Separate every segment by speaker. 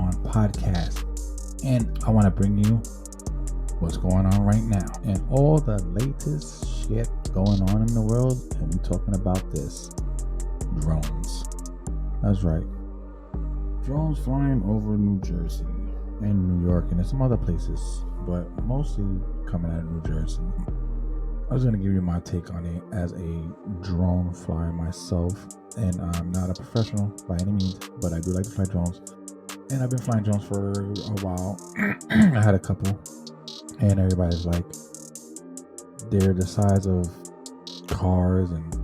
Speaker 1: on podcast. And I want to bring you what's going on right now and all the latest shit going on in the world. And we're talking about this. Drones. That's right. Drones flying over New Jersey and New York and some other places, but mostly coming out of New Jersey. I was going to give you my take on it as a drone flyer myself, and I'm not a professional by any means, but I do like to fly drones, and I've been flying drones for a while. I had a couple, and everybody's like, they're the size of cars and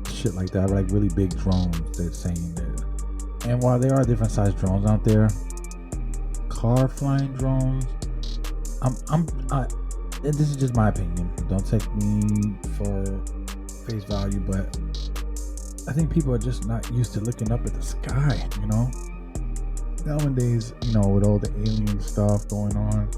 Speaker 1: shit like that, like really big drones, they're saying that. And while there are different size drones out there, car flying drones, and this is just my opinion, don't take me for face value, but I think people are just not used to looking up at the sky, you know? Nowadays, you know, with all the alien stuff going on,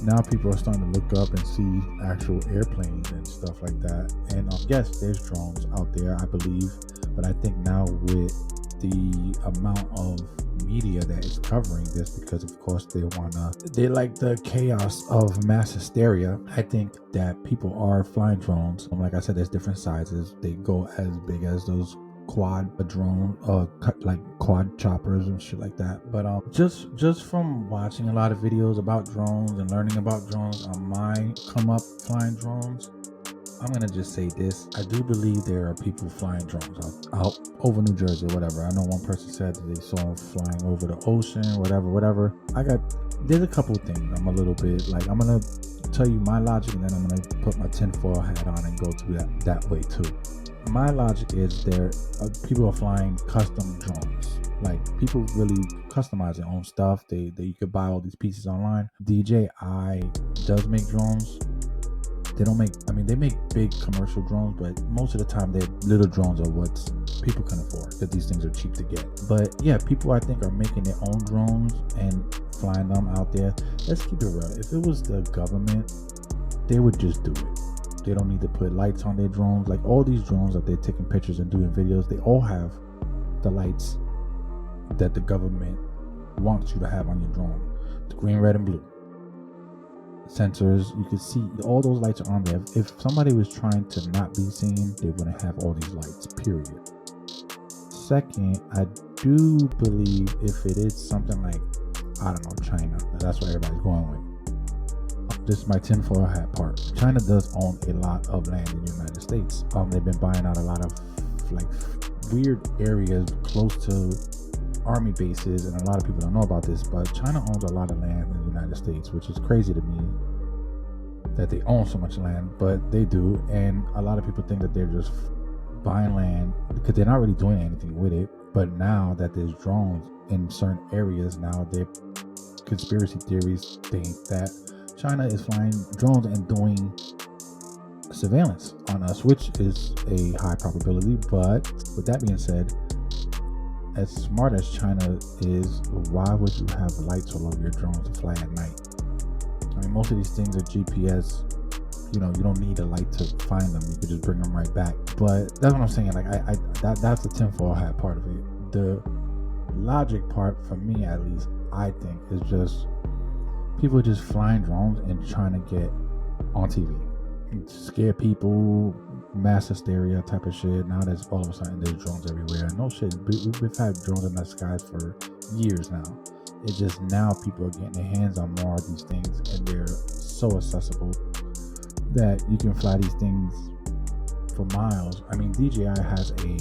Speaker 1: now people are starting to look up and see actual airplanes and stuff like that. And yes, there's drones out there, I believe, but I think now with the amount of media that is covering this, because of course they like the chaos of mass hysteria. I think that people are flying drones. Like I said, there's different sizes. They go as big as those quad like quad choppers and shit like that. But just from watching a lot of videos about drones and learning about drones on my come up flying drones, I'm gonna just say this. I do believe there are people flying drones out over New Jersey or whatever. I know one person said that they saw them flying over the ocean, whatever. There's a couple things I'm a little bit like, I'm gonna tell you my logic, and then I'm gonna put my tinfoil hat on and go to that way too. My logic is people are flying custom drones. Like, people really customize their own stuff. You could buy all these pieces online. DJI does make drones. They make big commercial drones, but most of the time their little drones are what people can afford, because these things are cheap to get. But yeah, people I think are making their own drones and flying them out there. Let's keep it real. If it was the government, they would just do it. They don't need to put lights on their drones. Like, all these drones that they're taking pictures and doing videos, they all have the lights that the government wants you to have on your drone. The green, red, and blue. Sensors, you can see all those lights are on there. If somebody was trying to not be seen, they wouldn't have all these lights, period. Second, I do believe if it is something like, I don't know, China, that's what everybody's going with. This is my tinfoil hat part. China does own a lot of land in the United States. They've been buying out a lot of like weird areas close to army bases, and a lot of people don't know about this, but China owns a lot of land in the United States, which is crazy to me that they own so much land, but they do. And a lot of people think that they're just buying land because they're not really doing anything with it. But now that there's drones in certain areas, now their conspiracy theories think that China is flying drones and doing surveillance on us, which is a high probability. But with that being said, as smart as China is, why would you have lights all over your drones to fly at night? I mean, most of these things are GPS. You know, you don't need a light to find them. You could just bring them right back. But that's what I'm saying. Like, that's the tinfoil hat part of it. The logic part, for me at least, I think, is just people just flying drones and trying to get on TV, scare people, mass hysteria type of shit. Now there's all of a sudden there's drones everywhere. No shit, we've had drones in the skies for years now. It's just now people are getting their hands on more of these things, and they're so accessible that you can fly these things for miles. I mean, DJI has a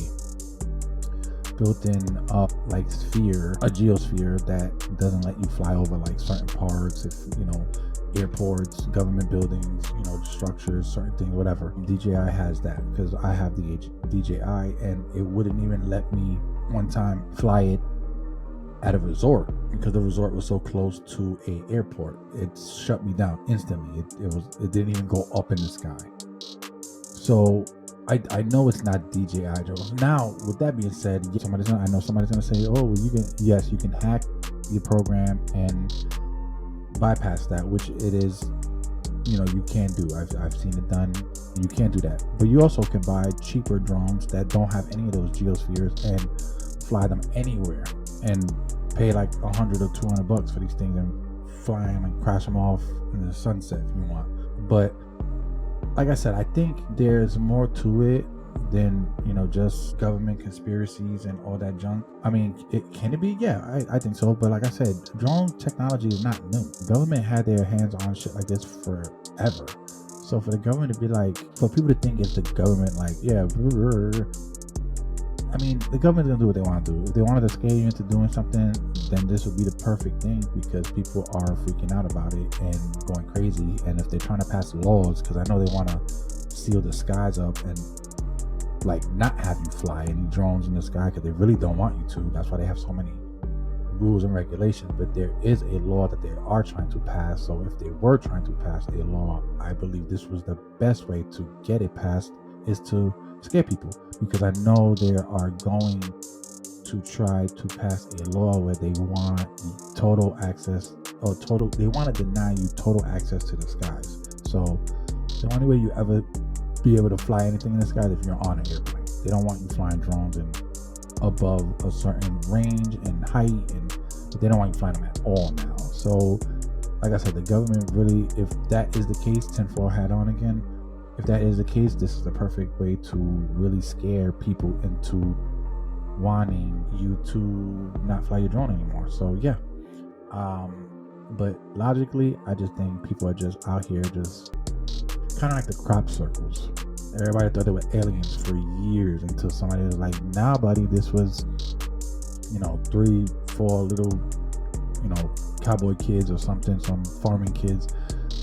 Speaker 1: built-in like sphere, a geosphere that doesn't let you fly over like certain parts, if you know, airports, government buildings, you know, structures, certain things, whatever. DJI has that, because I have the DJI, and it wouldn't even let me one time fly it at a resort because the resort was so close to a airport. It shut me down instantly. It didn't even go up in the sky. So I know it's not DJI drones. Now, with that being said, I know somebody's gonna say, "Oh, well, you can hack your program and bypass that," which it is. You know, you can do. I've seen it done. You can do that, but you also can buy cheaper drones that don't have any of those geospheres and fly them anywhere. And pay like $100 or $200 for these things and fly them and crash them off in the sunset if you want. But like I said, I think there's more to it than, just government conspiracies and all that junk. I mean, can it be? Yeah, I think so. But like I said, drone technology is not new. The government had their hands on shit like this forever. So for the government to be like, for people to think it's the government, like, yeah, I mean, the government's gonna do what they want to do. If they wanted to scare you into doing something, then this would be the perfect thing, because people are freaking out about it and going crazy. And if they're trying to pass laws, because I know they want to seal the skies up and like not have you fly any drones in the sky, because they really don't want you to. That's why they have so many rules and regulations. But there is a law that they are trying to pass. So if they were trying to pass a law, I believe this was the best way to get it passed, is to scare people, because I know they are going to try to pass a law where they want total access, or they want to deny you total access to the skies. So the only way you ever be able to fly anything in the sky is if you're on an airplane. They don't want you flying drones above a certain range and height, but they don't want you flying them at all now. So like I said, the government really, if that is the case, tinfoil hat on again, if that is the case, this is the perfect way to really scare people into wanting you to not fly your drone anymore. So yeah, but logically, I just think people are just out here just kind of like the crop circles. Everybody thought they were aliens for years, until somebody was like, nah buddy, this was 3-4 little cowboy kids or something, some farming kids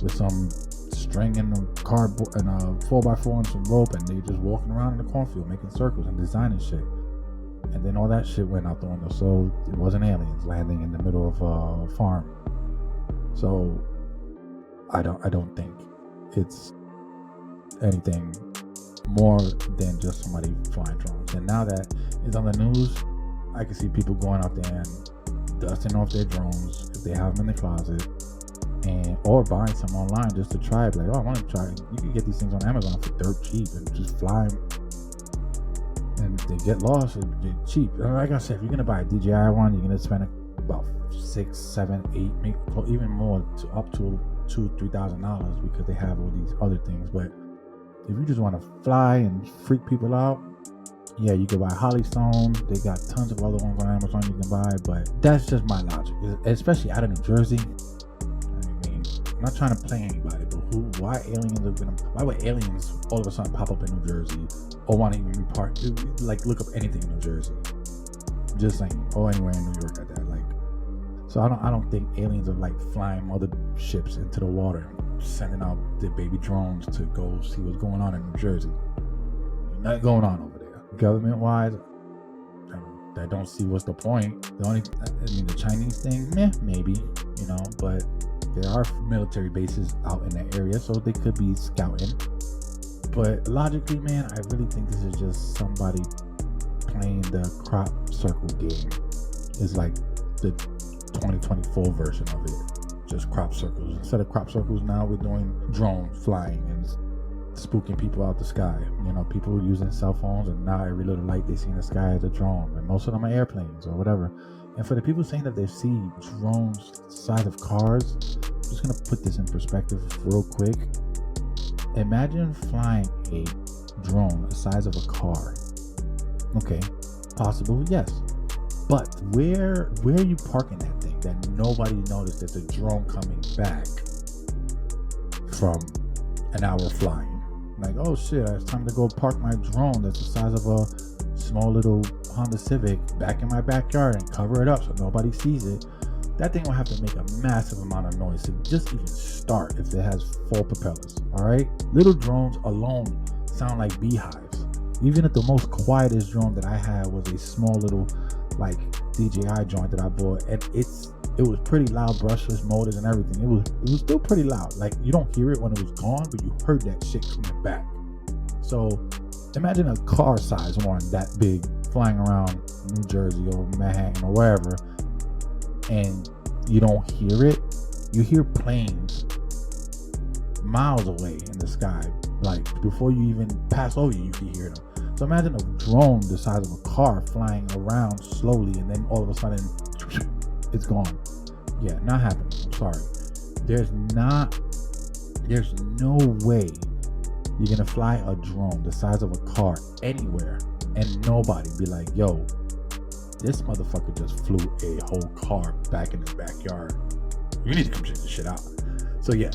Speaker 1: with some string and a cardboard and a 4x4 and some rope, and they just walking around in the cornfield making circles and designing shit. And then all that shit went out the window. So it wasn't aliens landing in the middle of a farm. So I don't think it's anything more than just somebody flying drones. And now that it's on the news, I can see people going out there and dusting off their drones if they have them in the closet, or buying some online just to try it. Like, oh, I want to try it. You can get these things on Amazon for dirt cheap and just fly them. And if they get lost, they're cheap. Like I said, if you're gonna buy a DJI one, you're gonna spend about $6, $7, $8, maybe even more, to up to $2,000-$3,000, because they have all these other things. But if you just want to fly and freak people out, yeah, you can buy Hollystone. They got tons of other ones on Amazon you can buy. But that's just my logic, especially out of New Jersey. I'm not trying to play anybody, but why would aliens all of a sudden pop up in New Jersey, or want to even be part, like look up anything in New Jersey? Just saying, or anywhere in New York at that. Like, so I don't think aliens are like flying mother ships into the water, sending out their baby drones to go see what's going on in New Jersey. Nothing going on over there. Government wise, I don't see what's the point. The Chinese thing, maybe, but there are military bases out in that area, so they could be scouting. But logically, man, I really think this is just somebody playing the crop circle game. It's like the 2024 version of it, just crop circles. Instead of crop circles, now we're doing drone flying and spooking people out the sky. People using cell phones, and now every little light they see in the sky is a drone, and most of them are airplanes or whatever. And for the people saying that they see drones the size of cars, I'm just going to put this in perspective real quick. Imagine flying a drone the size of a car. Okay, possible, yes. But where are you parking that thing that nobody noticed there's a drone coming back from an hour flying? Like, oh shit, it's time to go park my drone that's the size of a small little Honda Civic back in my backyard and cover it up so nobody sees it. That thing will have to make a massive amount of noise to just even start if it has 4 propellers. All right, little drones alone sound like beehives. Even if the most quietest drone that I had was a small little like DJI joint that I bought, and it was pretty loud, brushless motors and everything. It was still pretty loud. Like, you don't hear it when it was gone, but you heard that shit coming back. So imagine a car size one that big flying around New Jersey or Manhattan or wherever, and you don't hear it. You hear planes miles away in the sky. Like, before you even pass over you can hear them. So imagine a drone the size of a car flying around slowly, and then all of a sudden It's gone. Yeah, not happening. I'm sorry. There's no way you're gonna fly a drone the size of a car anywhere and nobody be like, yo, this motherfucker just flew a whole car back in his backyard. You need to come check this shit out. So yeah,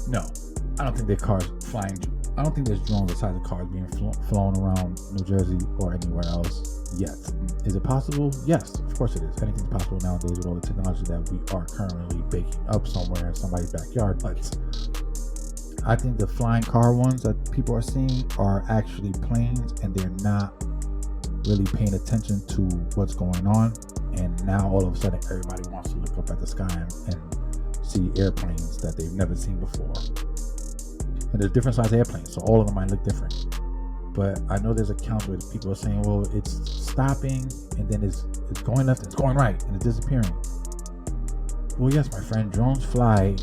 Speaker 1: no, I don't think there's cars flying. I don't think there's drones the size of cars being flown around New Jersey or anywhere else yet. Is it possible? Yes, of course it is. Anything's possible nowadays with all the technology that we are currently baking up somewhere in somebody's backyard. But I think the flying car ones that people are seeing are actually planes, and they're not really paying attention to what's going on. And now all of a sudden everybody wants to look up at the sky and see airplanes that they've never seen before. And there's different size airplanes, so all of them might look different. But I know there's accounts where people are saying, well, it's stopping and then it's going left and it's going right and it's disappearing. Well, yes, my friend, drones fly.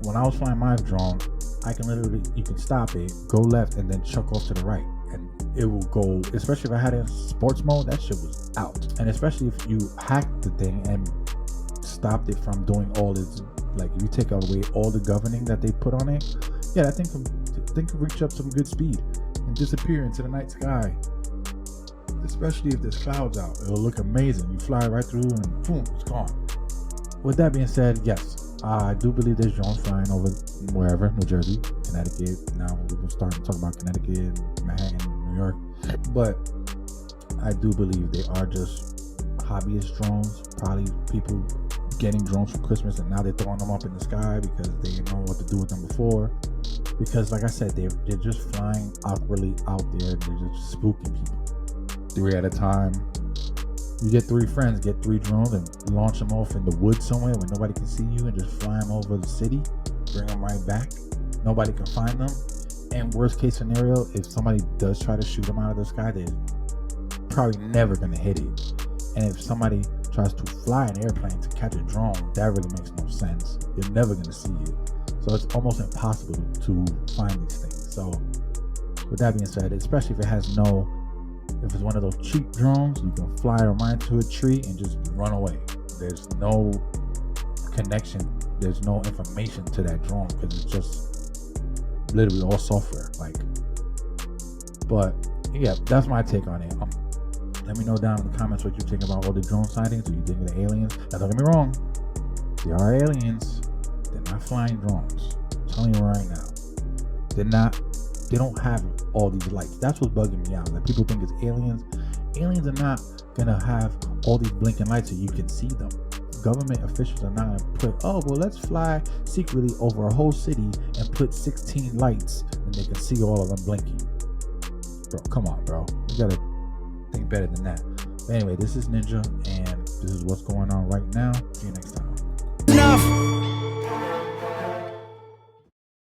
Speaker 1: When I was flying my drone, you can stop it, go left, and then chuck off to the right. And it will go, especially if I had it in sports mode, that shit was out. And especially if you hacked the thing and stopped it from doing all this, like if you take away all the governing that they put on it, yeah, that thing can reach up some good speed and disappear into the night sky. Especially if there's clouds out, it'll look amazing. You fly right through and boom, it's gone. With that being said, yes, I do believe there's drones flying over wherever, New Jersey, Connecticut. Now we're starting to talk about Connecticut, Manhattan, New York. But I do believe they are just hobbyist drones. Probably people getting drones for Christmas and now they're throwing them up in the sky because they didn't know what to do with them before. Because like I said, they're just flying awkwardly out there. They're just spooking people. 3 at a time. You get 3 friends, get 3 drones and launch them off in the woods somewhere where nobody can see you and just fly them over the city, bring them right back. Nobody can find them. And worst case scenario, if somebody does try to shoot them out of the sky, they're probably never going to hit it. And if somebody tries to fly an airplane to catch a drone, that really makes no sense. You're never going to see it. So it's almost impossible to find these things. So with that being said, especially if it's one of those cheap drones, you can fly them right into a tree and just run away. There's no connection. There's no information to that drone because it's just literally all software. But yeah, that's my take on it. Let me know down in the comments what you think about all the drone sightings. Do you think they're aliens? Now don't get me wrong, they are aliens. They're not flying drones. I'm telling you right now. They don't have all these lights. That's what's bugging me out. That people think it's aliens. Aliens are not gonna have all these blinking lights so you can see them. Government officials are not gonna put, oh well, let's fly secretly over a whole city and put 16 lights and they can see all of them blinking. Bro, come on, bro. You gotta think better than that. But anyway, this is Ninja, and this is what's going on right now. See you next time.
Speaker 2: Enough.